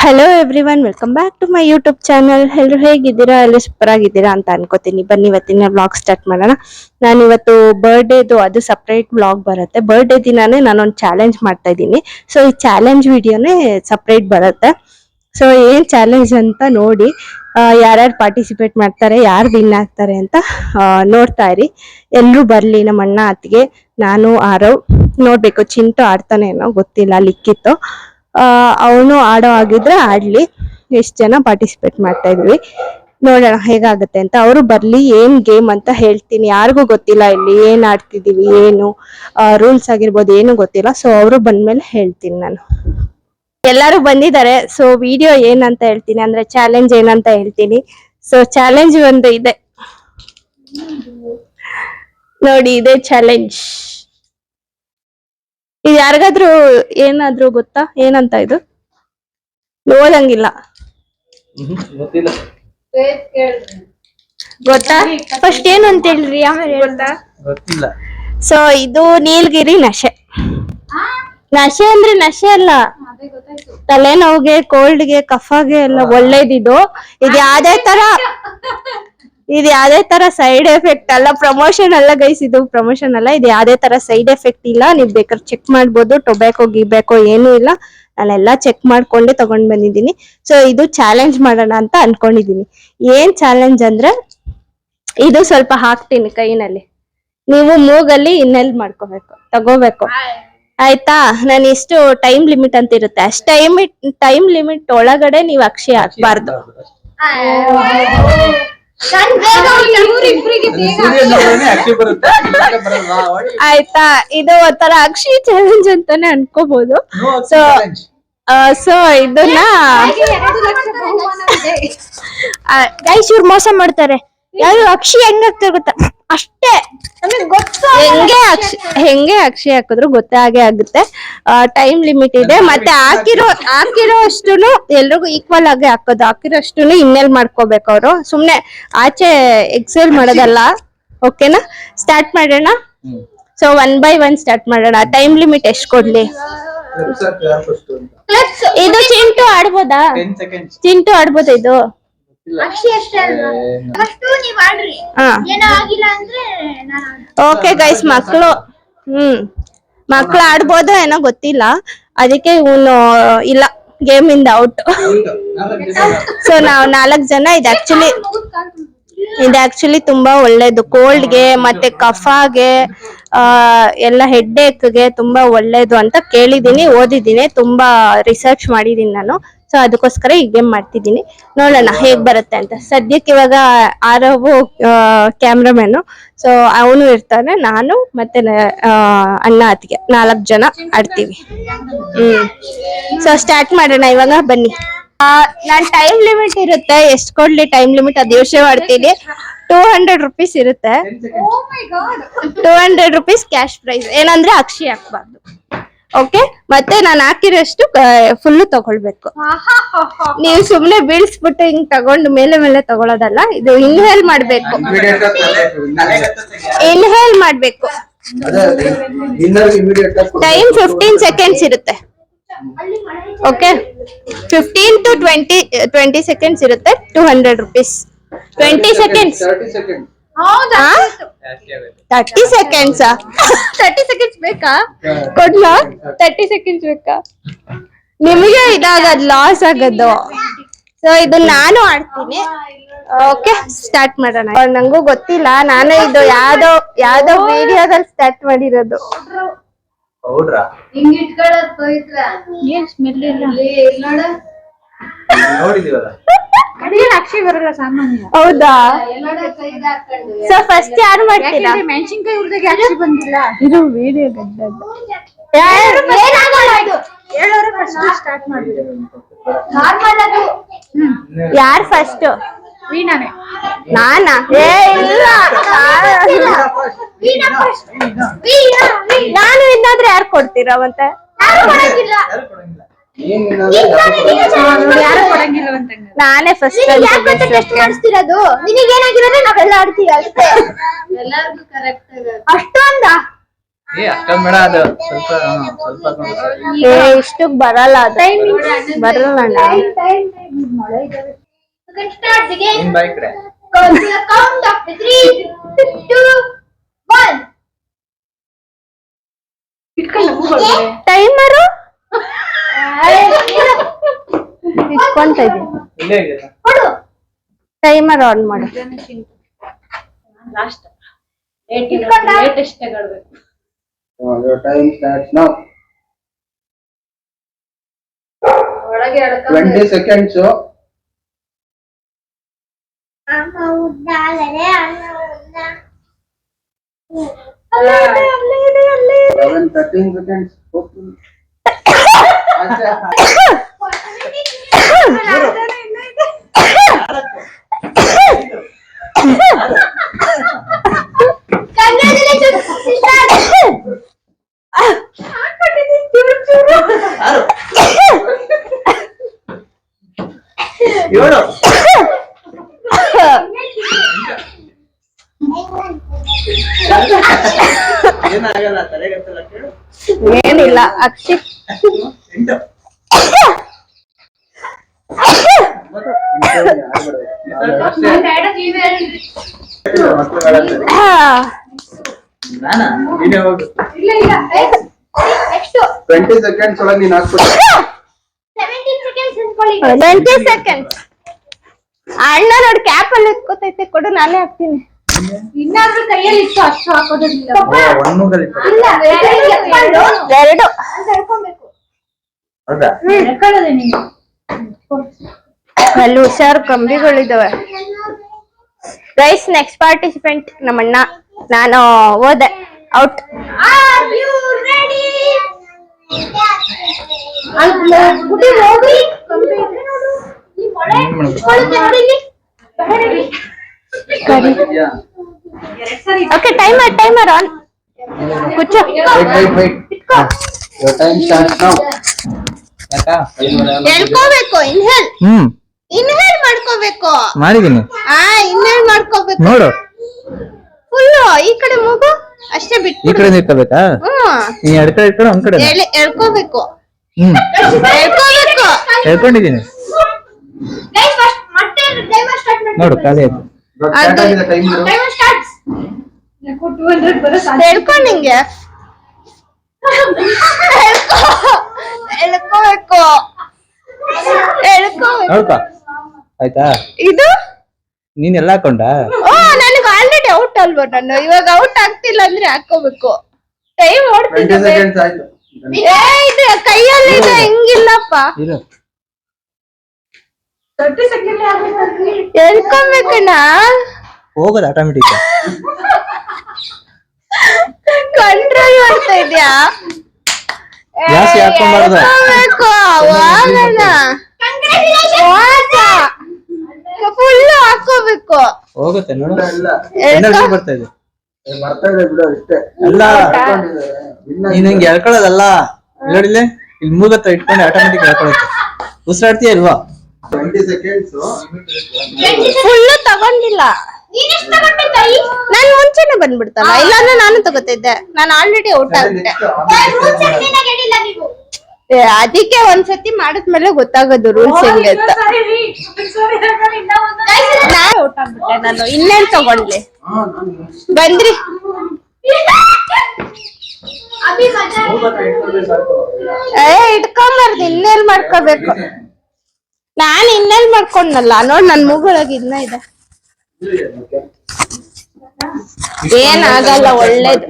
Hello everyone, welcome back to my YouTube channel. ಎಲ್ಲರೂ ಹೇಗಿದ್ದೀರಾ? ಎಲ್ಲ ಸೂಪರ್ ಆಗಿದ್ದೀರಾ ಅಂತ ಅನ್ಕೋತೀನಿ. ಬನ್ನಿ ಇವತ್ತಿನ ವ್ಲಾಗ್ ಸ್ಟಾರ್ಟ್ ಮಾಡೋಣ. ನಾನು ಇವತ್ತು ಬರ್ಡೇದು ಅದು ಸಪ್ರೇಟ್ ವ್ಲಾಗ್ ಬರುತ್ತೆ. ಬರ್ಡೇ ದಿನಾನೇ ನಾನೊಂದು ಚಾಲೆಂಜ್ ಮಾಡ್ತಾ ಇದ್ದೀನಿ. ಸೊ ಈ ಚಾಲೆಂಜ್ ವಿಡಿಯೋನೇ ಸಪ್ರೇಟ್ ಬರುತ್ತೆ. ಸೊ ಏನ್ ಚಾಲೆಂಜ್ ಅಂತ ನೋಡಿ, ಯಾರ್ಯಾರು ಪಾರ್ಟಿಸಿಪೇಟ್ ಮಾಡ್ತಾರೆ, ಯಾರು ವಿನ್ ಆಗ್ತಾರೆ ಅಂತ ನೋಡ್ತಾ ಇರಿ. ಎಲ್ಲರೂ ಬರ್ಲಿ, ನಮ್ಮ ಅಣ್ಣ ಅತ್ತಿಗೆ, ನಾನು ಆರವ್. ನೋಡ್ಬೇಕು, ಚಿಂಟು ಆಡ್ತಾನೆ ಏನೋ ಗೊತ್ತಿಲ್ಲ, ಲಿಕ್ಕಿತ್ತು. ಅವನು ಆಡೋ ಆಗಿದ್ರೆ ಆಡ್ಲಿ. ಎಷ್ಟು ಜನ ಪಾರ್ಟಿಸಿಪೇಟ್ ಮಾಡ್ತಾ ಇದ್ವಿ ನೋಡೋಣ ಹೇಗಾಗುತ್ತೆ ಅಂತ. ಅವರು ಬರ್ಲಿ, ಏನ್ ಗೇಮ್ ಅಂತ ಹೇಳ್ತೀನಿ. ಯಾರಿಗೂ ಗೊತ್ತಿಲ್ಲ ಇಲ್ಲಿ ಏನ್ ಆಡ್ತಿದೀವಿ, ಏನು ರೂಲ್ಸ್ ಆಗಿರ್ಬೋದು, ಏನು ಗೊತ್ತಿಲ್ಲ. ಸೊ ಅವರು ಬಂದ್ಮೇಲೆ ಹೇಳ್ತೀನಿ ನಾನು. ಎಲ್ಲಾರು ಬಂದಿದ್ದಾರೆ. ಸೊ ವಿಡಿಯೋ ಏನಂತ ಹೇಳ್ತೀನಿ, ಅಂದ್ರೆ ಚಾಲೆಂಜ್ ಏನಂತ ಹೇಳ್ತೀನಿ. ಸೊ ಚಾಲೆಂಜ್ ಒಂದು ಇದೆ ನೋಡಿ, ಇದೆ ಚಾಲೆಂಜ್. ಇದು ಯಾರಿಗಾದ್ರೂ ಏನಾದ್ರೂ ಗೊತ್ತಾ ಏನಂತ? ಇದು ಓದಂಗಿಲ್ಲ, ಗೊತ್ತಾ? ಫಸ್ಟ್ ಏನು ಅಂತ ಹೇಳ್ರಿ, ಆಮೇಲೆ ಗೊತ್ತಾ? ಗೊತ್ತಿಲ್ಲ. ಸೊ ಇದು ನೀಲಗಿರಿ ನಶೆ. ನಶೆ ಅಂದ್ರೆ ನಶೆ ಅಲ್ಲ, ತಲೆನೋವಿಗೆ, ಕೋಲ್ಡ್ಗೆ, ಕಫಗೆ ಎಲ್ಲ ಒಳ್ಳೇದಿದು. ಇದು ಯಾವ್ದೇ ತರ ಸೈಡ್ ಎಫೆಕ್ಟ್ ಅಲ್ಲ. ಪ್ರಮೋಷನ್ ಅಲ್ಲ ಗೈಸ್, ಇದು ಪ್ರಮೋಷನ್ ಅಲ್ಲ. ಇದು ಯಾವ್ದೇ ತರ ಸೈಡ್ ಎಫೆಕ್ಟ್ ಇಲ್ಲ. ನೀವ್ ಬೇಕಾದ್ರೆ ಚೆಕ್ ಮಾಡ್ಬೋದು. ಟೊಬ್ಯಾಕೋ ಗಿಬ್ಯಾಕೋ ಏನೂ ಇಲ್ಲ. ನಾನೆಲ್ಲಾ ಚೆಕ್ ಮಾಡ್ಕೊಂಡೆ ತಗೊಂಡ್ ಬಂದಿದ್ದೀನಿ. ಸೊ ಇದು ಚಾಲೆಂಜ್ ಮಾಡೋಣ ಅಂತ ಅನ್ಕೊಂಡಿದೀನಿ. ಏನ್ ಚಾಲೆಂಜ್ ಅಂದ್ರೆ, ಇದು ಸ್ವಲ್ಪ ಹಾಕ್ತೀನಿ ಕೈನಲ್ಲಿ, ನೀವು ಮೂಗಲ್ಲಿ ಇನ್ನೆಲ್ ಮಾಡ್ಕೋಬೇಕು, ತಗೋಬೇಕು. ಆಯ್ತಾ? ನಾನು ಇಷ್ಟು ಟೈಮ್ ಲಿಮಿಟ್ ಅಂತ ಇರುತ್ತೆ. ಅಷ್ಟ್ ಟೈಮ್ ಲಿಮಿಟ್ ಒಳಗಡೆ ನೀವು ಅಕ್ಷಿ ಹಾಕ್ಬಾರ್ದು. ಆಯ್ತಾ? ಇದು ಒಂಥರ ಅಕ್ಷಿ ಚಾಲೆಂಜ್ ಅಂತಾನೆ ಅನ್ಕೋಬಹುದು. ಸೊ ಇದನ್ನ ಗೈಸ್, ಇವ್ರು ಮೋಸ ಮಾಡ್ತಾರೆ. ಯಾರು ಅಕ್ಷಿ ಹೆಂಗಾಗ್ತಾರೆ ಗೊತ್ತಾ? ಅಷ್ಟೇ ಹೆಂಗೆ ಅಕ್ಷಿ ಹಾಕಿದ್ರು ಗೊತ್ತೇ ಹಾಗೆ ಆಗುತ್ತೆ. ಟೈಮ್ ಲಿಮಿಟ್ ಇದೆ. ಮತ್ತೆ ಹಾಕಿರೋ ಅಷ್ಟುನು ಎಲ್ರಿಗೂ ಈಕ್ವಲ್ ಆಗಿ ಹಾಕಿರೋ ಅಷ್ಟುನು ಇನ್ನೆಲ್ ಮಾಡ್ಕೋಬೇಕು. ಅವರು ಸುಮ್ನೆ ಆಚೆ ಎಕ್ಸೆಲ್ ಮಾಡೋದಲ್ಲ. ಓಕೆನಾ? ಸ್ಟಾರ್ಟ್ ಮಾಡೋಣ. ಸೊ 1 by 1 ಸ್ಟಾರ್ಟ್ ಮಾಡೋಣ. ಟೈಮ್ ಲಿಮಿಟ್ ಎಷ್ಟು ಕೊಡ್ಲಿ? ಇದು ಚಿಂಟು ಆಡ್ಬೋದಾ? ಚಿಂಟು ಆಡ್ಬೋದಾ ಇದು? ಓಕೆ ಗೈಸ್, ಮಕ್ಳು ಆಡ್ಬೋದು ಏನೋ ಗೊತ್ತಿಲ್ಲ. ಅದಕ್ಕೆ ಇವನು ಇಲ್ಲ, ಗೇಮ್ ಇಂದ ಔಟ್. ಸೊ ನಾವು 4 ಜನ. ಇದು ಆಕ್ಚುಲಿ ತುಂಬಾ ಒಳ್ಳೇದು. ಕೋಲ್ಡ್ಗೆ ಮತ್ತೆ ಕಫಾಗೆ, ಎಲ್ಲ ಹೆಡ್ ಏಕ್ಗೆ ತುಂಬಾ ಒಳ್ಳೇದು ಅಂತ ಕೇಳಿದೀನಿ, ಓದಿದ್ದೀನಿ, ತುಂಬಾ ರಿಸರ್ಚ್ ಮಾಡಿದೀನಿ ನಾನು. ಸೊ ಅದಕ್ಕೋಸ್ಕರ ಈ ಗೇಮ್ ಮಾಡ್ತಿದ್ದೀನಿ. ನೋಡೋಣ ಹೇಗ್ ಬರುತ್ತೆ ಅಂತ. ಸದ್ಯಕ್ಕೆ ಇವಾಗ ಆರವು ಕ್ಯಾಮ್ರಾಮನ್. ಸೊ ಅವನು ಇರ್ತಾನೆ, ನಾನು ಮತ್ತೆ ಅಣ್ಣ ಅತ್ತಿಗೆ 4 ಜನ ಆಡ್ತೀವಿ. ಸೊ ಸ್ಟಾರ್ಟ್ ಮಾಡೋಣ ಇವಾಗ. ಬನ್ನಿ. ನಾನ್ ಟೈಮ್ ಲಿಮಿಟ್ ಇರುತ್ತೆ. ಎಷ್ಟ್ ಕೊಡ್ಲಿ ಟೈಮ್ ಲಿಮಿಟ್ ಅದು ಯೋಚನೆ ಮಾಡ್ತೀನಿ. 200 rupees ಇರುತ್ತೆ. 200 rupees ಕ್ಯಾಶ್ ಪ್ರೈಸ್. ಏನಂದ್ರೆ ಅಕ್ಷಿ ಹಾಕ್ಬಾರ್ದು. ಓಕೆ? ಮತ್ತೆ ನಾನು ಹಾಕಿರೋಷ್ಟು ಫುಲ್ಲು ತಗೊಳ್ಬೇಕು. ನೀವು ಸುಮ್ನೆ ಬೀಳ್ಸ್ಬಿಟ್ಟು ಹಿಂಗ್ ತಗೊಂಡು ಮೇಲೆ ತಗೊಳೋದಲ್ಲ. ಇದು ಇನ್ಹೇಲ್ ಮಾಡ್ಬೇಕು. ಟೈಮ್ 15 seconds ಇರುತ್ತೆ. ಓಕೆ? 15 to 20 seconds ಇರುತ್ತೆ. 200 rupees. 20 seconds. 30 seconds 30 seconds ಬೇಕಾ? ಕೊಡ್ಲಾ? 30 seconds ಬೇಕಾ? ನಿಮಗೆ ಇದಾಗದ್ ಲಾಸ್ ಆಗೋದು. ಸೊ ಇದು ನಾನು ಆಡ್ತೀನಿ. ಓಕೆ, ಸ್ಟಾರ್ಟ್ ಮಾಡೋಣ. ನಂಗೂ ಗೊತ್ತಿಲ್ಲ, ನಾನು ಇದು ಯಾವ್ದೋ ವಿಡಿಯೋದಲ್ಲಿ ಸ್ಟಾರ್ಟ್ ಮಾಡಿರೋದು. ಅಕ್ಷಿ ಬರಲ್ಲ ಸಾಮಾನ್ಯ. ಹೌದಾ? ಸೊ ಫಸ್ಟ್ ಯಾರು ಮಾಡ್ತೀರಾ? ಮೆಣಸಿನ್ಕಾಯಿ ಹುರಿದಾಗ ಅಕ್ಷಿ ಬಂದಿಲ್ಲ. ಇದು ವಿಡಿಯೋ ಸ್ಟಾರ್ಟ್ ಮಾಡ್ಬಿಡಿ. ಯಾರು ಫಸ್ಟ್? ವೀಣಾನೆ. ನಾನಾ? ಇಲ್ಲ, ನಾನು ಇನ್ನಾದ್ರೆ ಯಾರು ಕೊಡ್ತೀರಾ? ಮತ್ತೆ ನಾನೇ ಫಸ್ಟ್ ಮಾಡಿಸ್ತಿರೋದು. ನಿನಗೇನಾಗಿರೋದ್ರೆ ನಾವೆಲ್ಲ ಆಡ್ತೀವಿ ಅಷ್ಟೇ. ಅಷ್ಟೊಂದ ಅಷ್ಟೊಂದ್ ಬೇಡ ಅದು ಸ್ವಲ್ಪ ಸ್ವಲ್ಪ ಇಷ್ಟಕ್ ಬರಲ್ಲ ಅದು ಬರಲ್ಲ ಅಣ್ಣ. ನಿನ್ ಬಾಯ್ ಕಡೆ ಟೈಮರು ಇಟ್ಕೊಂತ ಇದೀನಿ. ಇಲ್ಲೇ ಇದೆಯಲ್ಲ ಟೈಮರ್ ಆನ್ ಮಾಡು. ಲೇಟೆಸ್ಟ್ ತಗೊಳ್ಬೇಕು. Your time starts now. ಒಳಗೆ 20 seconds. Seven, 13 seconds. ಏಳು ಏನಾಗಲ್ಲ ತಲೆಗತ್ತಲ್ಲ ಕೇಳು. ಏನಿಲ್ಲ ಅಕ್ಷಿ 8 ನಾನಾ ನೀನೇ ಹೋಗು. 20 seconds ಒಳಗೆ ನೀನ್ ಹಾಕ್ಬಿಟ್ಟು 20 seconds. ಅಣ್ಣ ನೋಡಿ ಕ್ಯಾಪ್ ಅಲ್ಲಿ ಎತ್ಕೋತೈತೆ, ಕೊಡು ನಾನೇ ಹಾಕ್ತೀನಿ. ಇನ್ನಾದ್ರೂ ಕೈಯಲ್ಲಿ ಇಟ್ಟು ಅಷ್ಟು ಹಾಕೋದಿಲ್ಲ. ಒಂದ್ ಮೂಗಲ್ಲಿ ಇಟ್ಟು. ಅಲ್ಲ, ಎರಡು ಹೇಳ್ಕೊಬೇಕು. ಹೌದಾ ಹೇಳ್ಕೊಳ್ಳೋದೆ ನೀನು. ಅಲ್ಲಿ ಹುಷಾರು ಕಂಬಿಗಳಿದಾವೆ. ಗೈಸ್ ನೆಕ್ಸ್ಟ್ ಪಾರ್ಟಿಸಿಪೆಂಟ್ ನಮ್ಮಣ್ಣ. ನಾನು ಹೋದೆ ಔಟ್. Are you ready? ಗುಡಿ ಹೋಗಿ ಕಂಬಿ ಇದೆ ನೋಡು. ಈ ಮೊಳೆ ಇಟ್ಕೊಳ್ಳುತ್ತೆ ನೋಡಿ ಇಲ್ಲಿ. ready? ಇದೆಯಾ? Okay timer on. ಕೂಚು. wait. Your time starts now. ಯಾಕಾ? ಹೇಳ್ಕೋಬೇಕು. ಇನ್ಹೇಲ್ ಮಾಡ್ಕೋಬೇಕು. ಮಾಡಿದೀನಿ ಇನ್ಹೇಲ್ ಮಾಡ್ಕೋಬೇಕು. ನೋಡು ಫುಲ್ ಈ ಕಡೆ ಮೂಗು ಅಷ್ಟೇ ಈ ಬಿಟ್ಟು. ಕಡೆ ಇಟ್ಕೋಬೇಕಾ? ನೀ ಎಡ್ ಕಡೆ ಇಟ್ಕೊಂಡು ಒಂದ್ ಕಡೆ ಎಳ್ಕೋಬೇಕು. ಹೇಳ್ಕೊಂಡಿದೀನಿ Guys, first ಮತ್ತೆ timer start ಮಾಡಿ. ನೋಡು ಖಾಲಿ ಆಯ್ತು. Your start ಆಗಿದೆ time ಇರು. Timer starts. ಯಾಕೋ 200 ಬರೋ ಸಾಧ್ಯ. ಹೇಳ್ಕೊಂಡಿಂಗೆ ಎಳ್ಕೋಬೇಕು. ನೋಡ್ಕೊ ಆಯ್ತಾ? ಇದು ನೀನ್ ಎಲ್ಲ ಹಾಕೊಂಡ ನನಗೆ ಆಲ್ರೆಡಿ ಔಟ್ ಅಲ್ವಾ? ನಾನು ಇವಾಗ ಔಟ್ ಆಗ್ತಿಲ್ಲ ಅಂದ್ರೆ ಹಾಕೋಬೇಕು. ಟೈಮ್ 20 ಓಡ್ತಿದ್ದೆ. seconds ಆಯ್ತು. ಇದು ಕೈಯಲ್ಲಿ ಇದೆ, ಹಿಂಗಿಲ್ಲಪ್ಪ. ಇರು 30 ಸೆಕೆಂಡ್ ಆಗಬೇಕು. ಹೇಳ್ಕೊಬೇಕಣ್ಣ. ಹೋಗೋದು ಆಟೋಮೆಟಿಕ್. ಕಂಟ್ರೋಲ್ ಮಾಡ್ತಾ ಇದ್ಯಾ? ಜಾಸ್ತಿ ಹಾಕೊಂಬಾರ್ದು. ಫುಲ್ ಹಾಕೋಬೇಕು. ಹೋಗುತ್ತೆ ನೋಡು ಇಲ್ಲ ಎನರ್ಜಿ ಬರ್ತಾ ಇದೆ. ಬರ್ತಾ ಇದೆ ಬಿಡು ಅಷ್ಟೇ. ಅಲ್ಲ ಹಾಕೊಂಡಿದೆ. ನೀನ್ ಹಂಗೆ ಎಳ್ಕೊಳ್ಳೋದಲ್ಲ. ನೋಡಿಲ್ಲೇ ಇಲ್ಲಿ ಮೂಗತ್ತ ಇಟ್ಕೊಂಡು ಆಟೋಮೆಟಿಕ್ ಎಳ್ಕೊಳುತ್ತೆ. ಉಸಿರಾಡ್ತೀಯ ಇಲ್ವಾ? 20 seconds. ಫುಲ್ ತಗೊಂಡಿಲ್ಲ. ನಾನ್ ಮುಂಚೆನೆ ಬಂದ್ಬಿಡ್ತಲ್ಲ, ಇಲ್ಲಾಂದ್ರೆ ನಾನು ತಗೋತಿದ್ದೆ. ನಾನು ಆಲ್ರೆಡಿ ಔಟ್ ಆಗ್ಬಿಟ್ಟೆ. ಅದಕ್ಕೆ ಒಂದ್ಸತಿ ಮಾಡಿದ್ಮೇಲೆ ಗೊತ್ತಾಗೋದು ರೂಲ್ಸ್ ಹೆಂಗೆ ಅಂತ. ನಾನು ಔಟ್ ಆಗ್ಬಿಟ್ಟೆ. ನಾನು ಇನ್ನೇನ್ ತಗೊಂಡ್ಲಿ? ಬಂದ್ರಿ ಇಟ್ಕೊಂಬಾರ್ದು, ಇನ್ನೇಲ್ ಮಾಡ್ಕೋಬೇಕು. ನಾನ್ ಇನ್ನೇಲ್ ಮಾಡ್ಕೊಂಡಲ್ಲ ನೋಡ್, ನನ್ ಮೂಗೊಳಗೆ ಇನ್ನ ಇದೆ. ಏನಾಗಲ್ಲ, ಒಳ್ಳೇದು.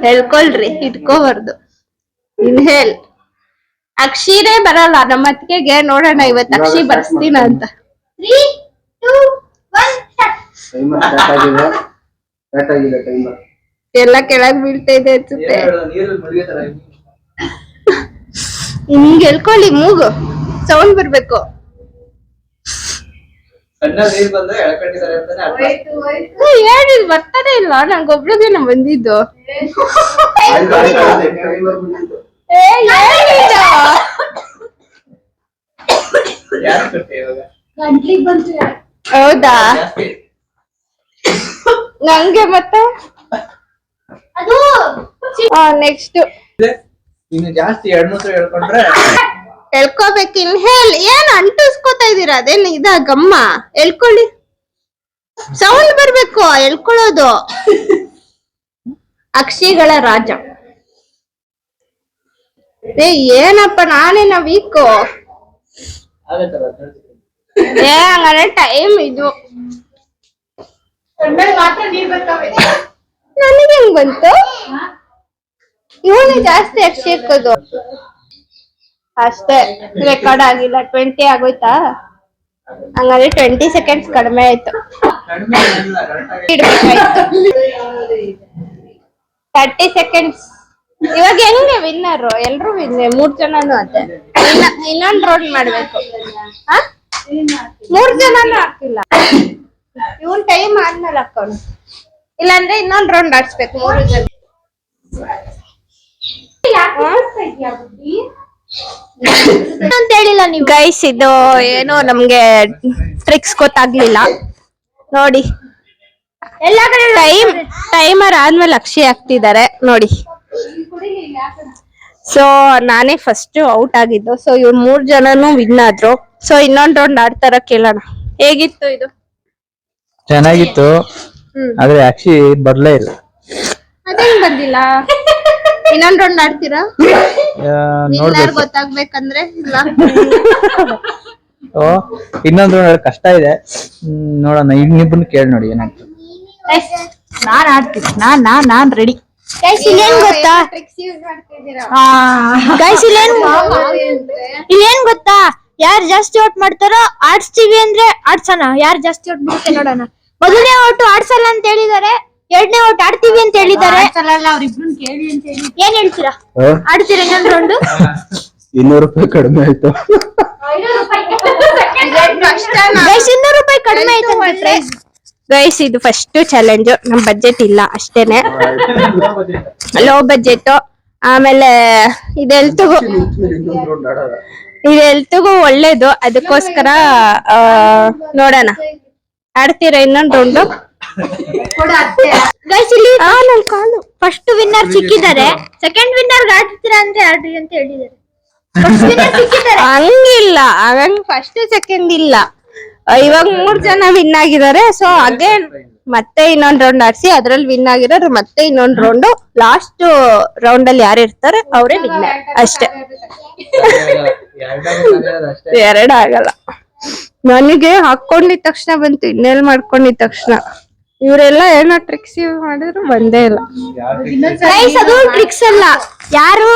ಹೇಳ್ಕೊಳ್ರಿ, ಇಟ್ಕೋಬಾರ್ದು. ಇನ್ಹೇಲ್. ಅಕ್ಷಿರೇ ಬರಲ್ಲ ನಮ್ಮ ಅತ್ತಿಗೆಗೆ. ನೋಡೋಣ ಇವತ್ತು ಅಕ್ಷಿ ಬರ್ಸ್ತೀನ ಅಂತ. 3, 2, 1 start. ಟೈಮರ್ ಸ್ಟಾರ್ಟ್ ಆಗಿದೆ. ಟೈಮರ್ ಎಲ್ಲ ಕೆಳಗ್ ಬೀಳ್ತಾ ಇದೆ ಅನ್ಸುತ್ತೆ. ಹಿಂಗ್ ಹೇಳ್ಕೊಳ್ಳಿ, ಮೂಗು ಸೌಂಡ್ ಬರ್ಬೇಕು. ಹೇಳಿದ್ ಬರ್ತಾನೆ ಇಲ್ಲ, ನಂಗೊಬ್ಳಿಗೆ ಬಂದಿದ್ದು. ಗಂಟ್ಲಿಗ್ ಬಂತು. ಹೌದಾ? ನಂಗೆ ಮತ್ತೆ ಅದು ನೆಕ್ಸ್ಟ್ ಇನ್ನು ಜಾಸ್ತಿ 2-3 ಹೇಳ್ಕೊಂಡ್ರೆ ಎಳ್ಕೋಬೇಕು. ಇನ್ಹೇಲ್ ಏನ್ ಅಂಟಿಸ್ಕೋತಾ ಇದೀರಾ? ಅದೇನ್ ಗಮ್ಮ ಎಳ್ಕೊಳ್ಳಿ. ಸೌಂಡ್ ಬರ್ಬೇಕು ಎಳ್ಕೊಳ್ಳೋದು. ಅಕ್ಷಿಗಳ ರಾಜ. ಏನಪ್ಪ ನಾನೇನ ವೀಕು? ಹಂಗಾರೆ ಟೈಮ್ ಇದು ಮಾತ್ರ ನೀರ್ ಬರ್ತಾವೆ. ನನಗೆ ಹೆಂಗ್ ಬಂತು? ಇವನು ಜಾಸ್ತಿ ಅಕ್ಷಿ ಇಕ್ಕೋದು ಅಷ್ಟೇ. ರೆಕಾರ್ಡ್ ಆಗಿಲ್ಲ. 20 ಆಗೋಯ್ತಾ? ಹಂಗಾದ್ರೆ 20 ಸೆಕೆಂಡ್ಸ್ ಕಡಿಮೆ ಆಯ್ತು. ಇಡ್ಬೇಕಾಯ್ತು 30 ಸೆಕೆಂಡ್ಸ್. ಇವಾಗ ಹೆಂಗೆ ವಿನ್ನರ್? ಎಲ್ರು ವಿನ್, 3 ಜನನು ಅದೇ. ಇನ್ನೊಂದ್ ರೌಂಡ್ ಮಾಡ್ಬೇಕು. 3 ಜನನು ಹಾಕಿಲ್ಲ. ಇವನ್ ಟೈಮ್ ಆದ್ಮೇಲೆ ಹಾಕೋಣ, ಇಲ್ಲಾಂದ್ರೆ ಇನ್ನೊಂದ್ ರೌಂಡ್ ಆಡ್ಸ್ಬೇಕು 3 ಜನ. ಅಂತ ಹೇಳಿಲ್ಲ ನೀವು ಗೈಸ್. ಇದು ಏನೋ ನಮ್ಗೆ ಟ್ರಿಕ್ಸ್ ಗೊತ್ತಾಗ್ಲಿಲ್ಲ ನೋಡಿ. ಎಲ್ಲ ಕಡೆ ಟೈಮರ್ ಆದ್ಮೇಲೆ ಅಕ್ಷಿ ಹಾಕ್ತಿದ್ದಾರೆ ನೋಡಿ. ಸೊ ನಾನೇ ಫಸ್ಟ್ ಔಟ್ ಆಗಿದ್ದು. ಸೊ ಇವ್ರು 3 ಜನನು ವಿನ್ ಆದ್ರು. ಸೊ ಇನ್ನೊಂದ್ ರೌಂಡ್ ಆಡ್ತಾರ, ಕೇಳೋಣ. ಹೇಗಿತ್ತು ಇದು? ಚೆನ್ನಾಗಿತ್ತು, ಆದ್ರೆ ಅಕ್ಷಿ ಬರ್ಲೇ ಇಲ್ಲ. ಅದೇನ್ ಬಂದಿಲ್ಲ? ಇನ್ನೊಂದ್ ರೌಂಡ್ ಆಡ್ತೀರಾ? ನೋಡ್ಬೇಕು. ಗೊತ್ತಾಗ್ಬೇಕಂದ್ರೆ ಇಲ್ಲ. ಇನ್ನೊಂದು ಕಷ್ಟ ಇದೆ. ನೋಡೋಣ, ಇನ್ನಿಬ್ಬರನ್ನ ಕೇಳಿ ನೋಡಿ ಏನಾಗ್ತದೆ. ನಾನ್ ಆಡ್ತೀನಿ. ನಾನ್ ರೆಡಿ. ಗೈಸ್ ಇಲ್ಲೇನ್ ಗೊತ್ತಾ? ಗೈಸ್ ಇಲ್ಲೇನ್ ಗೊತ್ತಾ? ಯಾರು ಜಾಸ್ತಿ ಔಟ್ ಮಾಡ್ತಾರೋ ಆಡ್ಸ್ತೀವಿ ಅಂದ್ರೆ ಆಡ್ಸೋಣ. ಯಾರು ಜಾಸ್ತಿ ಔಟ್ ಬಿಡುತ್ತೆ ನೋಡೋಣ. ಮೊದಲನೇ ಔಟ್ ಆಡ್ಸಲ್ಲ ಅಂತ ಹೇಳಿದಾರೆ, 2ನೇ ಔಟ್ ಆಡ್ತೀವಿ ಅಂತ ಹೇಳಿದಾರೆ. ಅವ್ರಿಬ್ರನ್ನ ಕೇಳಿ ಅಂತ ಹೇಳಿ. ಏನ್ ಹೇಳ್ತೀರಾ? ಆಡ್ತೀರಾ ಇನ್ನೊಂದ್ ರೌಂಡ್? 200 ರೂಪಾಯಿ ಕಡಿಮೆ ಆಯ್ತು. ಗೈಸ್ 200 ರೂಪಾಯಿ ಕಡಿಮೆ ಆಯ್ತು ಪ್ರೈಸ್. ಗೈಸ್ ಇದು ಫಸ್ಟ್ ಚಾಲೆಂಜ್. ನಮ್ ಬಜೆಟ್ ಇಲ್ಲ ಅಷ್ಟೇನೆ, ಲೋ ಬಜೆಟ್. ಆಮೇಲೆ ಇದೆಲ್ತಿಗೂ ಒಳ್ಳೇದು. ಅದಕ್ಕೋಸ್ಕರ ನೋಡೋಣ, ಆಡ್ತೀರಾ ಇನ್ನೊಂದ್ ರೌಂಡ್? ಗೈಸ್ ಇಲ್ಲಿ ನನ್ ಕಾಲು ಫಸ್ಟ್ ವಿನ್ನರ್ ಸಿಕ್ಕಿದ್ದಾರೆ. ಸೆಕೆಂಡ್ ವಿನ್ನರ್ ಆಡ್ತೀರಾ ಅಂದ್ರೆ ಆಡ್ರಿ ಅಂತ ಹೇಳಿದ್ದಾರೆ. ಹಂಗಿಲ್ಲ, ಹಂಗ ಫಸ್ಟ್ ಸೆಕೆಂಡ್ ಇಲ್ಲ. ಇವಾಗ 3 ಜನ ವಿನ್ ಆಗಿದ್ದಾರೆ. ಸೊ ಅಗೇನ್ ಮತ್ತೆ ಇನ್ನೊಂದ್ ರೌಂಡ್ ಆಡ್ಸಿ ಅದ್ರಲ್ಲಿ ವಿನ್ ಆಗಿರೋರು ಮತ್ತೆ ಇನ್ನೊಂದ್ ರೌಂಡ್. ಲಾಸ್ಟ್ ರೌಂಡ್ ಅಲ್ಲಿ ಯಾರು ಇರ್ತಾರೆ ಅವರೇ ವಿನ್ನರ್ ಅಷ್ಟೇ. 2 ಆಗಲ್ಲ. ನನಗೆ ಹಾಕೊಂಡಿದ ತಕ್ಷಣ ಬಂತು, ಇನ್ನೆಲ್ ಮಾಡ್ಕೊಂಡಿದ ತಕ್ಷಣ. ಇವರೆಲ್ಲ ಏನೋ ಟ್ರಿಕ್ಸ್ ಯೂಸ್ ಮಾಡಿದ್ರು ಬಂದೇ ಇಲ್ಲ. ಅದು ಟ್ರಿಕ್ಸ್ ಅಲ್ಲ, ಯಾರು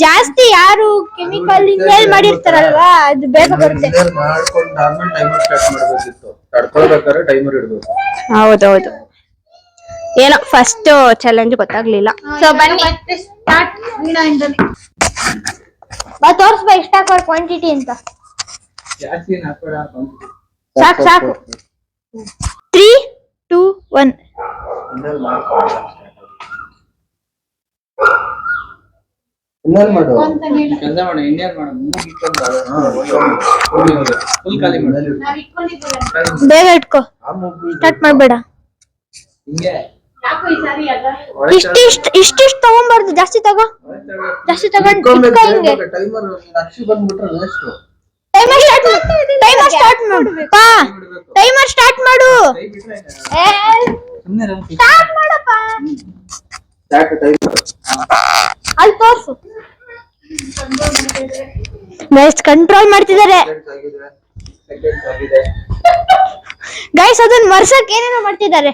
ಜಾಸ್ತಿ ಯಾರು ಕೆಮಿಕಲ್ ಇನ್ಹೇಲ್ ಮಾಡಿರ್ತಾರಲ್ವಾ ಅದು ಬೇಗ ಬರುತ್ತೆ. ಮಾಡ್ಕೊಂಡಾದ್ಮೇಲೆ ಟೈಮರ್ ಸ್ಟಾರ್ಟ್ ಮಾಡ್ಬೇಕಿತ್ತು. ತಡ್ಕೊಳ್ಬೇಕಾದ್ರೆ ಟೈಮರ್ ಇಡ್ಬೇಕು. ಹೌದೌದು. ಏನೋ ಫಸ್ಟ್ ಚಾಲೆಂಜ್ ಗೊತ್ತಾಗ್ಲಿಲ್ಲ. ಸೊ ಬನ್ನಿ ತೋರ್ಸ್ಬಾ ಇಷ್ಟ ಹಾಕೋ ಕ್ವಾಂಟಿಟಿ ಅಂತ. ಸಾಕು ಸಾಕು. 3, 2, 1. ಇನ್ನೇನ್ ಮಾಡು? ಕೆಲಸ ಮಾಡು, ಇಂಡಿಯನ್ ಮಾಡು. ಫುಲ್ ಖಾಲಿ ಮಾಡು. ಬೇಗ ಇಟ್ಕೋ, ಸ್ಟಾರ್ಟ್ ಮಾಡ್ಬೇಡ. ಹಿಂಗೆ ಇಷ್ಟಿಷ್ಟು ತಗೊಂಬಾರ್ದು, ಜಾಸ್ತಿ ತಗೋ. ಜಾಸ್ತಿ ತಗೊಂಡು ಇಟ್ಕೋ ಹಿಂಗೆ. ಟೈಮರ್ ಅಕ್ಷಿ ಬಂದ್ಬಿಟ್ರೆ ನೆಕ್ಸ್ಟ್ ಟೈಮರ್ ಸ್ಟಾರ್ಟ್ ಮಾಡು. ಟೈಮರ್ ಸ್ಟಾರ್ಟ್ ಮಾಡು. ಸ್ಟಾರ್ಟ್ ಮಾಡಪ್ಪ. ಅಲ್ಲಿ ತೋರ್ಸು. ನೆಕ್ಸ್ಟ್ ಕಂಟ್ರೋಲ್ ಮಾಡ್ತಿದ್ದಾರೆ ಗೈಸ್. ಅದನ್ನ ಮರ್ಸಕ್ ಏನೇನೋ ಮಾಡ್ತಿದ್ದಾರೆ.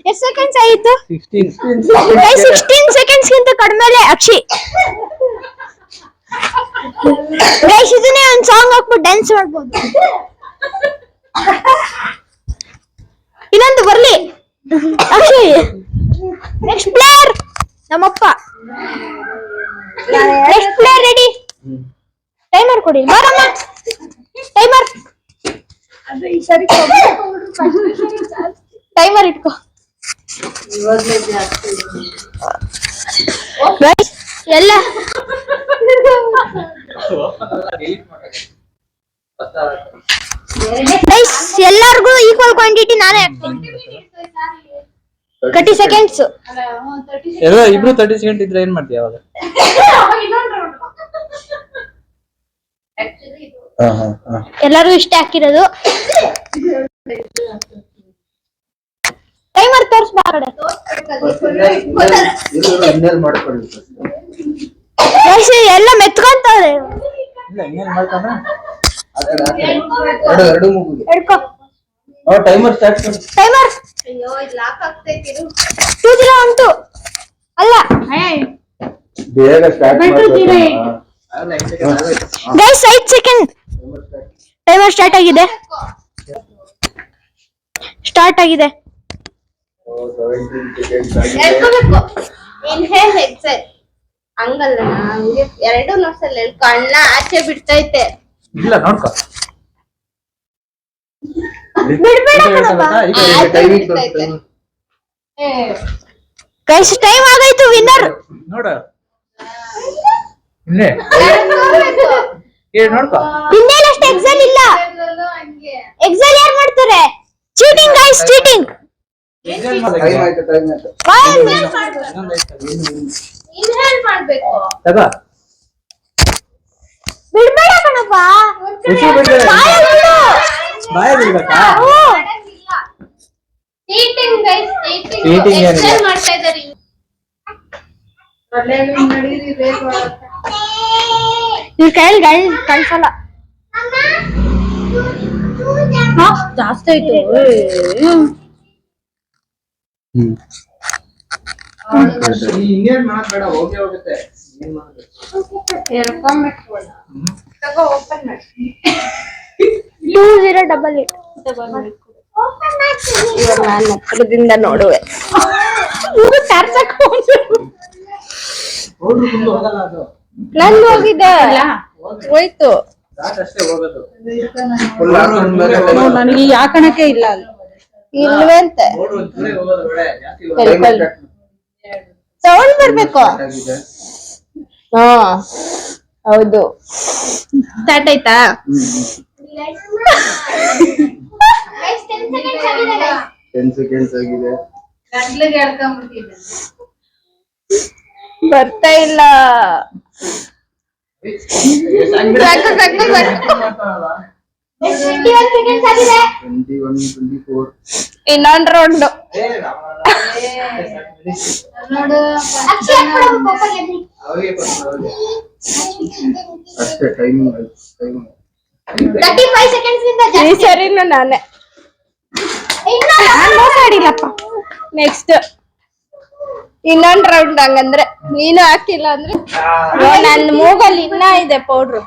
ಎಷ್ಟು ಸೆಕೆಂಡ್ಸ್ ಆಯಿತು? 16 ಸೆಕೆಂಡ್ಸ್ ಗಿಂತ ಕಡಿಮೆ ಅಕ್ಷಿ. ಗೈಸ್ ಇದನ್ನೇ ಒಂದು ಸಾಂಗ್ ಹಾಕ್ಬಿಟ್ಟು ಡ್ಯಾನ್ಸ್ ಮಾಡ್ಬೋದು. ಇನ್ನೊಂದು ಬರ್ಲಿ ಅಕ್ಷಿ. ನೆಕ್ಸ್ಟ್ ಪ್ಲೇಯರ್ ನಮ್ಮಪ್ಪ. Next player ready? ಟೈಮರ್ ಕೊಡಿ ಬರಮ್ಮ. ಟೈಮರ್ ಟೈಮರ್ ಇಟ್ಕೋ. ಎಲ್ಲ ಗೈಸ್ ಎಲ್ಲರಿಗೂ ಈಕ್ವಲ್ ಕ್ವಾಂಟಿಟಿ ನಾನೇ ಹಾಕ್ತೀನಿ 30 ಸೆಕೆಂಡ್ಸ್ ಎಲ್ಲ ಇಬ್ರು 30 ಸೆಕೆಂಡ್ ಇದ್ರೆ ಏನ್ ಮಾಡ್ತೀಯ ಅವಾಗ? ಎಲ್ಲರೂ ಇಷ್ಟ ಹಾಕಿರೋದು ಟೈಮರ್ ತೋರಿಸ್ಬಾ ಆ ಕಡೆ ಗೈಸ್ ಎಲ್ಲ ಮೆತ್ಕೊಂತವ್ರೆ ಇಲ್ಲ ಇನ್ನೇನ್ ಮಾಡ್ತಾನ ಎರಡು ಮುಗಿದು ಹಿಡ್ಕೊ ಟೈಮರ್ ಸ್ಟಾರ್ಟ್ ಮಾಡಿ. ಟೈಮರ್ ಅಯ್ಯೋ ಇದು ಲಾಕ್ ಆಗ್ತೈತಿ 2012 ಅಲ್ಲ ಬೇಗ ಸ್ಟಾರ್ಟ್ ಮಾಡ್ಬೇಕು. ಗೈಸ್ 5 ಸೆಕೆಂಡ್ ಟೈಮರ್ ಸ್ಟಾರ್ಟ್ ಆಗಿದೆ Oh, 17 seconds ಆಗಿದೆ. ಹೇಳ್ಕೋಬೇಕು ಇನ್ಹೇಲ್ ಎಕ್ಸೆಲ್ ಹಂಗಲ್ಲ ಹಂಗೆ ಎರಡು ನೋಡ್ಸಲ್ಲ ಕಣ್ಣ ಆಚೆ ಬಿಡ್ತೈತೆ. ಇಲ್ಲ ನೋಡ್ಕೊ. ಬಿಡ್ಬೇಡ ಕಣಪ್ಪ. ಟೈಮಿಂಗ್ ತೋರಿಸ್ತಾ ಗೈಸ್ ಟೈಮ್ ಆಗಾಯ್ತು ವಿನ್ನರ್ ನೋಡು ಇಲ್ಲೇ ನೋಡ್ಕೊ. ಇನ್ನೇನು ಅಷ್ಟು ಎಕ್ಸೆಲ್ ಇಲ್ಲ ಎಕ್ಸೆಲ್ ಯಾರು ಮಾಡ್ತಾರೆ ಚೀಟಿಂಗ್ ಗೈಸ್ ಚೀಟಿಂಗ್ ಟೈಮ್ ಆಯ್ತು ಇನ್ಹೇಲ್ ಮಾಡ್ಬೇಕು. ತಗೋ. ಬಿಡ್ಬೇಡ ಕಣಪ್ಪ ಖುಷಿ ಬಿಡ್ಬೇಡ. ಬಾಯ ಬಿಡ್ಬೇಕಾ? ಚೀಟಿಂಗ್ ಗೈಸ್ Cheating ಚೀಟಿಂಗ್ ಏನಿಲ್ಲ. ಎಕ್ಸೆಲ್ ಮಾಡ್ತಾ ಇದ್ದಾರೆ. ಈ ಕೈಯಲ್ಲಿ ಗೈಸ್ ಕಳ್ಸಲ್ಲ ಜಾಸ್ತಿ ಆಯ್ತು ಇನ್ನೇನ್ ಮಾಡಬೇಡ ಹೋಗಿ ಹೋಗುತ್ತೆ ಏನ್ ಮಾಡ್ಬೇಕು ಹೇಳ್ಕೊಂಬೇಕು. ತಗೋ ಓಪನ್ ಮಾಡಿ 2088 ಇವಾಗ ನಾನು ಹತ್ರದಿಂದ ನೋಡುವೆ. ಹೋದ್ರು ಮುಂದೆ ಹೋಗಲ್ಲ ಅದು ನಂದು ಹೋಗಿದೆ ಹೋಯ್ತು. ದಾಟ್ ಅಷ್ಟೇ ಹೋಗೋದು ಫುಲ್ ಹಾಕೊಂಡ್ಮೇಲೆ ನನಗೆ ಯಾಕಣಕ್ಕೆ ಇಲ್ಲ ಇಲ್ವಂತೆ ನೋಡು ಒಂಚೂರೇ ಹೋಗೋದು ಬೇಡ ಜಾಸ್ತಿ ಹೇಳ್ಕೊಳ್ಳಿ. ಸೌಂಡ್ ಬರ್ಬೇಕು. ಆಗಿದೆ ಹಾ ಹೌದು ಸ್ಟಾರ್ಟ್ ಆಯ್ತಾ? 10 seconds ಆಗಿದೆ ಬರ್ತಾ ಇಲ್ಲ. ಸಾಕು, ಸಾಕು, ಸಾಕು. 21 24 ಇನ್ನೊಂದು ರೌಂಡ್. ಅಷ್ಟೇ ಟೈಮಿಂಗ್ 35 ಸೆಕೆಂಡ್ಸ್ ಇಂದ ಈ ಜಾಸ್ತಿ ಸರಿನು ನಾನೇ ನಾನು ಮಾತಾಡಿಲ್ಲಪ್ಪ. ನೆಕ್ಸ್ಟ್ ಇನ್ನೊಂದು ರೌಂಡ್ ಹಂಗಂದ್ರೆ ನೀನು ಹಾಕಿಲ್ಲ ಅಂದ್ರೆ ನನ್ನ ಮೂಗಲ್ಲಿ ಇನ್ನ ಇದೆ ಪೌಡ್ರು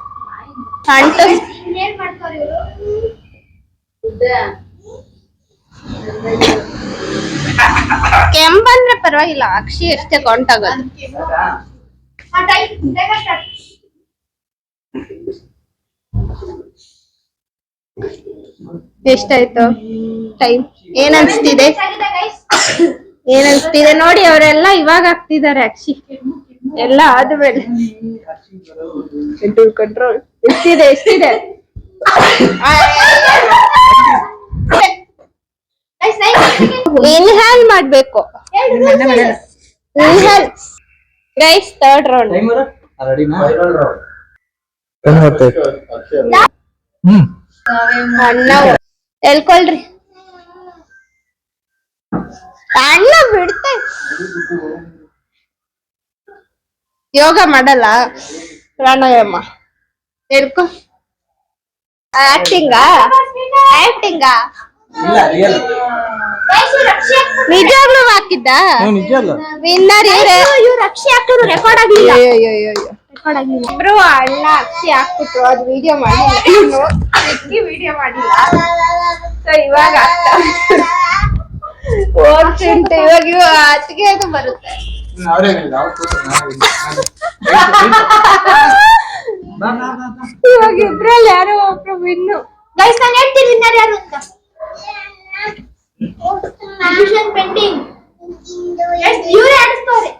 ಅಂಟು. ಇನ್ನೇನ್ ಮಾಡ್ತಾರೆ ಇವರು ಕೆಂಪಂದ್ರೆ ಪರವಾಗಿಲ್ಲ, ಅಕ್ಷಿ ಅಷ್ಟೇ ಕೌಂಟ್ ಆಗೋದು. ಆ ಟೈಮರ್ ಸ್ಟಾರ್ಟ್ ಎಷ್ಟಾಯ್ತು ಟೈಮ್? ಏನ್ ಅನ್ಸ್ತಿದೆ? ಆಗಿದೆ ಗೈಸ್ ಏನ್ ಅನ್ಸ್ತಿದೆ ನೋಡಿ, ಅವರೆಲ್ಲ ಇವಾಗ ಆಗ್ತಿದ್ದಾರೆ ಅಕ್ಷಿ ಎಲ್ಲ ಆದ್ಮೇಲೆ. ಕಂಟ್ರೋಲ್ ಎಷ್ಟಿದೆ ಎಷ್ಟಿದೆ? ಗೈಸ್ 9 ಸೆಕೆಂಡ್ ಇನ್ಹೇಲ್ ಮಾಡ್ಬೇಕು. Inhale guys third round. Timer ರೆಡಿನಾ? ಅಣ್ಣ ಹೇಳ್ಕೊಳ್ರಿ. ಅಣ್ಣ ಬಿಡ್ತಾ ಯೋಗ ಮಾಡಲ್ಲ, ಪ್ರಾಣಾಯಾಮ ಹೇಳ್ಕೊ. ಆಕ್ಟಿಂಗಾ ಆಕ್ಟಿಂಗಾ ಇಲ್ಲ ರಿಯಲ್. ಗೈಸ್ ರಕ್ಷೆ ನಿಜವಾಗ್ಲೂ ಹಾಕಿದ್ದ? ನಿಜ ಅಲ್ಲ. ವಿನ್ನರ್ ಇವ್ರೆ. ಇವ್ರು ರಕ್ಷೆ ಹಾಕಿದ್ರು ರೆಕಾರ್ಡ್ ಆಗಿಲ್ಲ ರೆಕಾರ್ಡ್ ಆಗಿಲ್ಲ. ಇಬ್ರು ಅಣ್ಣ ಅಕ್ಷಿ ಹಾಕ್ಬಿಟ್ರು, ಅದು ವಿಡಿಯೋ ಮಾಡಿಲ್ಲ ಇನ್ನು ವಿಡಿಯೋ ಮಾಡಿಲ್ಲ. ಸೊ ಇವಾಗ ಓದ್ತಿಂಟು ಇವಾಗ ಅತ್ತಿಗೆ ಅದು ಬರುತ್ತೆ. ಅವರೇ ನಾವು ಕೂತು ಇವಾಗ ಇಬ್ರಲ್ಲಿ ಯಾರೋ ಒಬ್ರು ವಿನ್ನು. ಗೈಸ್ ನಾನು ಹೇಳ್ತೀನಿ ವಿನ್ನರ್ ಯಾರು ಅಂತ. ಮಿಷನ್ ಪೆಂಡಿಂಗ್ ಗೈಸ್ ಇವರೇ ಆಡಿಸ್ತಾರೆ.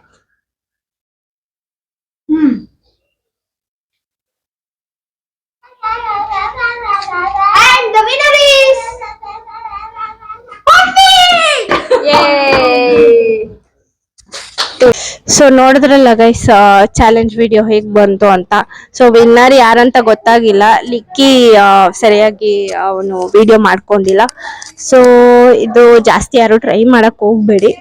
ಸೊ ನೋಡಿದ್ರಲ್ಲ ಗೈಸ್ ಚಾಲೆಂಜ್ ವಿಡಿಯೋ ಹೇಗ್ ಬಂತು ಅಂತ. ಸೊ ವಿನ್ನರ್ ಯಾರಂತ ಗೊತ್ತಾಗಿಲ್ಲ, ಲಿಕ್ಕಿ ಸರಿಯಾಗಿ ಅವನು ವಿಡಿಯೋ ಮಾಡ್ಕೊಂಡಿಲ್ಲ. ಸೊ ಇದು ಜಾಸ್ತಿ ಯಾರು ಟ್ರೈ ಮಾಡಕ್ ಹೋಗ್ಬೇಡಿ.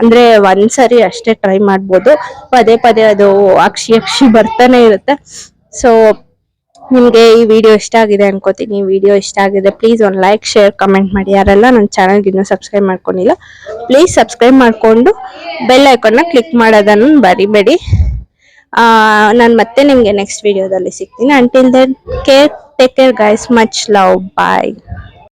ಅಂದ್ರೆ ಒಂದ್ಸರಿ ಅಷ್ಟೇ ಟ್ರೈ ಮಾಡ್ಬೋದು, ಪದೇ ಪದೇ ಅದು ಅಕ್ಷಿ ಬರ್ತಾನೆ ಇರುತ್ತೆ. ಸೊ ನಿಮಗೆ ಈ ವಿಡಿಯೋ ಇಷ್ಟ ಆಗಿದೆ ಅನ್ಕೋತೀನಿ. ವಿಡಿಯೋ ಇಷ್ಟ ಆಗಿದೆ ಪ್ಲೀಸ್ ಒಂದು ಲೈಕ್, ಶೇರ್, ಕಮೆಂಟ್ ಮಾಡಿ. ಯಾರೆಲ್ಲ ನನ್ನ ಚಾನಲ್ಗೆ ಇನ್ನೂ ಸಬ್ಸ್ಕ್ರೈಬ್ ಮಾಡ್ಕೊಂಡಿಲ್ಲ ಪ್ಲೀಸ್ ಸಬ್ಸ್ಕ್ರೈಬ್ ಮಾಡಿಕೊಂಡು ಬೆಲ್ ಐಕಾನ್ನ ಕ್ಲಿಕ್ ಮಾಡೋದನ್ನು ಬರಿಬೇಡಿ. ನಾನು ಮತ್ತೆ ನಿಮಗೆ ನೆಕ್ಸ್ಟ್ ವಿಡಿಯೋದಲ್ಲಿ ಸಿಗ್ತೀನಿ. Until then take care guys, much love, ಬಾಯ್.